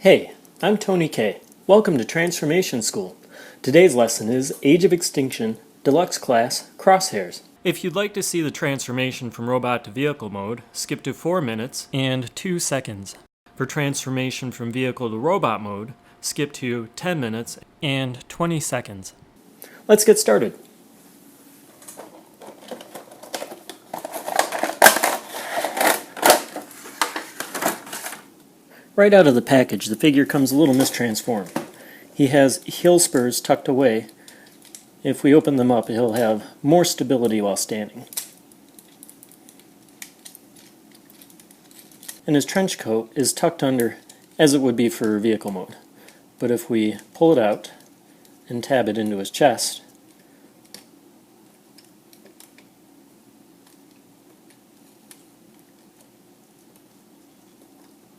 Hey, I'm Tony K. Welcome to Transformation School. Today's lesson is Age of Extinction, Deluxe Class, Crosshairs. If you'd like to see the transformation from robot to vehicle mode, skip to 4 minutes and 2 seconds. For transformation from vehicle to robot mode, skip to 10 minutes and 20 seconds. Let's get started. Right out of the package, the figure comes a little mistransformed. He has heel spurs tucked away. If we open them up, he'll have more stability while standing. And his trench coat is tucked under as it would be for vehicle mode. But if we pull it out and tab it into his chest,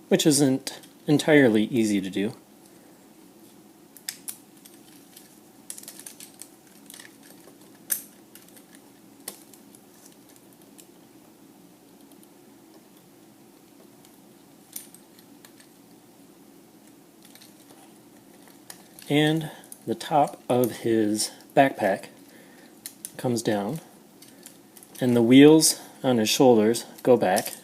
which isn't entirely easy to do. And the top of his backpack comes down, and the wheels on his shoulders go back,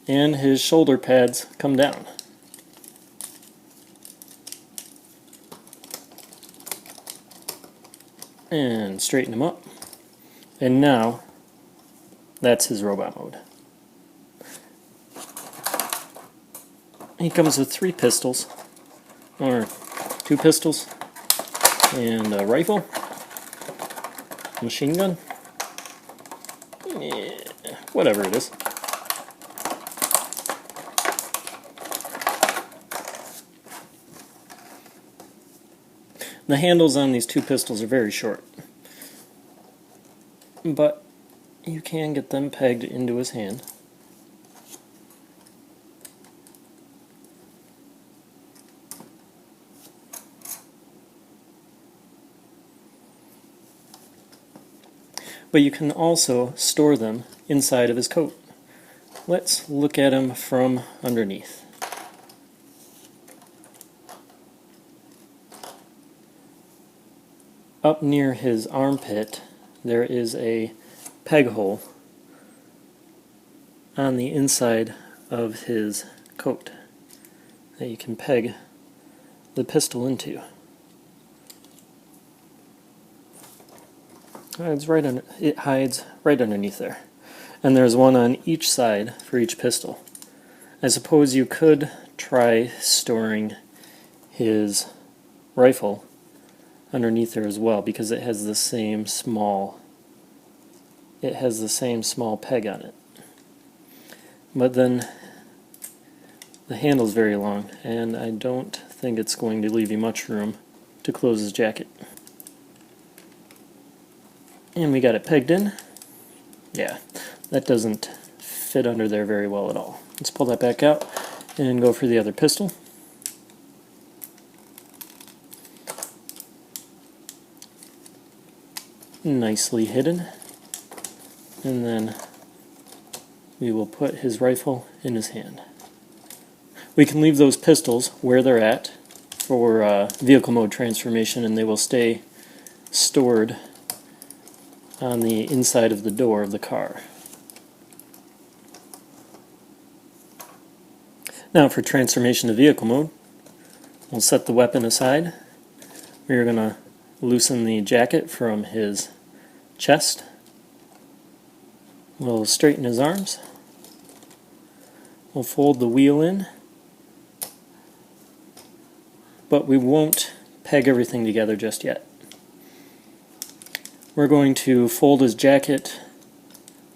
and his shoulder pads come down. And straighten him up. And now, that's his robot mode. He comes with 3 pistols, or 2 pistols, and a rifle, machine gun, yeah, whatever it is. The handles on these 2 pistols are very short, but you can get them pegged into his hand. But you can also store them inside of his coat. Let's look at him from underneath. Up near his armpit, there is a peg hole on the inside of his coat that you can peg the pistol into. It hides right underneath there. And there's one on each side for each pistol. I suppose you could try storing his rifle underneath there as well, because it has the same small peg on it. But then the handle's very long, and I don't think it's going to leave you much room to close his jacket. And we got it pegged in. Yeah, that doesn't fit under there very well at all. Let's pull that back out and go for the other pistol. Nicely hidden. And then we will put his rifle in his hand. We can leave those pistols where they're at for vehicle mode transformation, and they will stay stored on the inside of the door of the car. Now for transformation to vehicle mode, we'll set the weapon aside. We're going to loosen the jacket from his chest. We'll straighten his arms. We'll fold the wheel in, but we won't peg everything together just yet. We're going to fold his jacket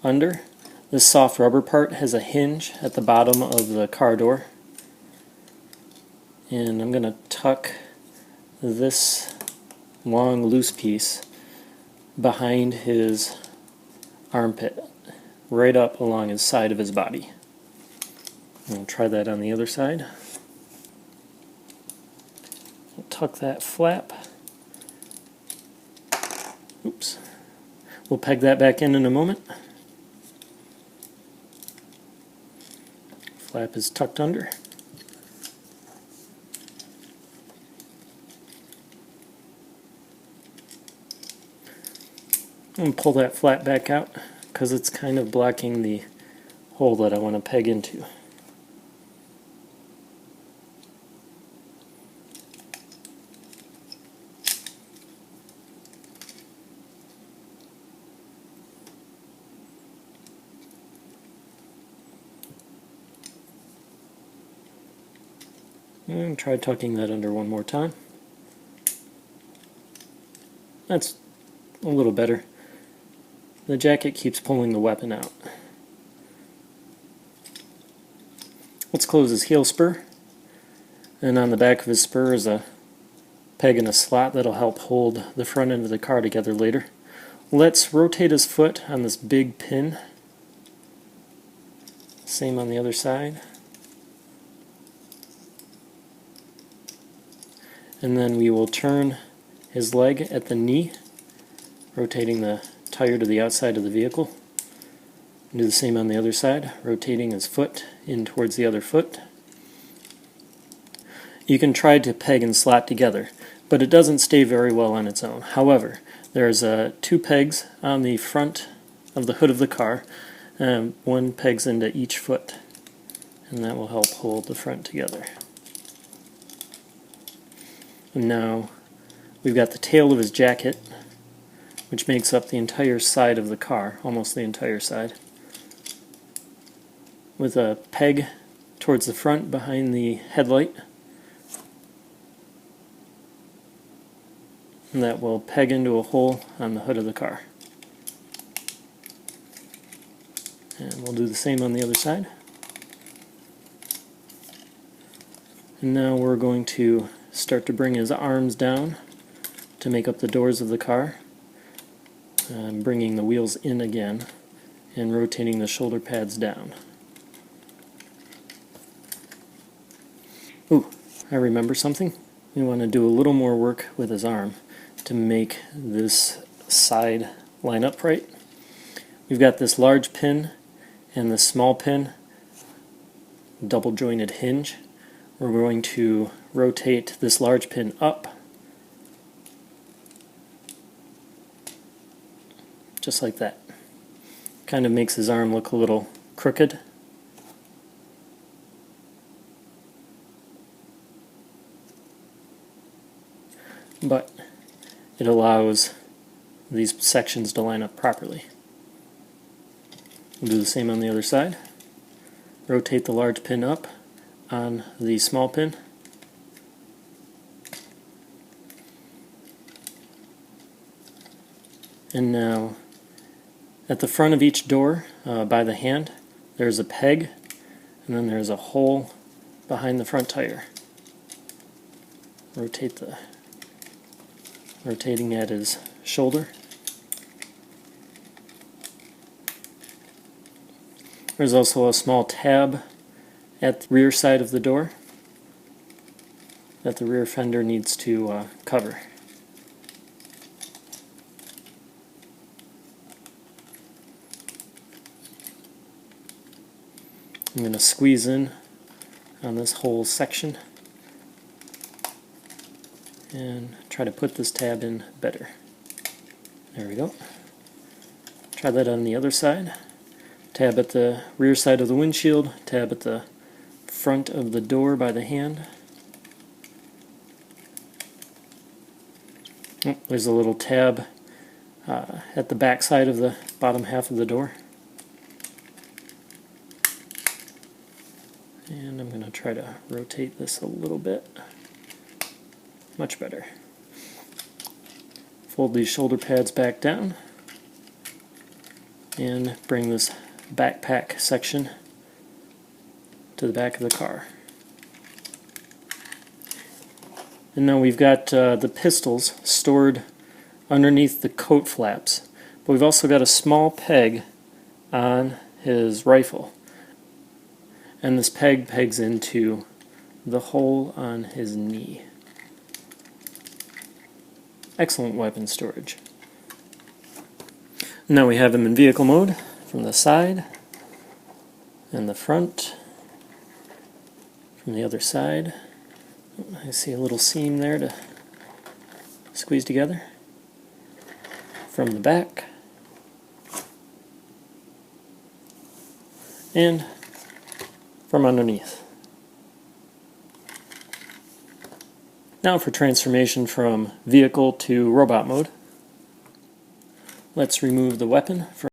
under. This soft rubber part has a hinge at the bottom of the car door. And I'm going to tuck this long loose piece behind his armpit, right up along his side of his body. We'll try that on the other side. We'll tuck that flap. Oops. We'll peg that back in a moment. Flap is tucked under. I'm going to pull that flap back out because it's kind of blocking the hole that I want to peg into. And try tucking that under one more time. That's a little better. The jacket keeps pulling the weapon out. Let's close his heel spur. And on the back of his spur is a peg and a slot that'll help hold the front end of the car together later. Let's rotate his foot on this big pin. Same on the other side. And then we will turn his leg at the knee, rotating the tire to the outside of the vehicle. Do the same on the other side, rotating his foot in towards the other foot. You can try to peg and slot together, but it doesn't stay very well on its own. However, there's 2 pegs on the front of the hood of the car, and 1 pegs into each foot, and that will help hold the front together. And now we've got the tail of his jacket, which makes up the entire side of the car, almost the entire side, with a peg towards the front behind the headlight. And that will peg into a hole on the hood of the car. And we'll do the same on the other side. And now we're going to start to bring his arms down to make up the doors of the car. Bringing the wheels in again and rotating the shoulder pads down. Ooh, I remember something. We want to do a little more work with his arm to make this side line up right. We've got this large pin and this small pin, double jointed hinge. We're going to rotate this large pin up, just like that. Kind of makes his arm look a little crooked. But it allows these sections to line up properly. We'll do the same on the other side. Rotate the large pin up on the small pin. And now at the front of each door by the hand there's a peg, and then there's a hole behind the front tire. Rotating at his shoulder. There's also a small tab at the rear side of the door that the rear fender needs to cover. I'm going to squeeze in on this whole section and try to put this tab in better. There we go. Try that on the other side. Tab at the rear side of the windshield, tab at the front of the door by the hand. Oh, there's a little tab at the back side of the bottom half of the door. And I'm going to try to rotate this a little bit. Much better. Fold these shoulder pads back down and bring this backpack section to the back of the car. And now we've got the pistols stored underneath the coat flaps, but we've also got a small peg on his rifle, and this peg pegs into the hole on his knee. Excellent weapon storage. Now we have him in vehicle mode from the side and the front. From the other side, I see a little seam there to squeeze together. From the back and from underneath. Now for transformation from vehicle to robot mode. Let's remove the weapon from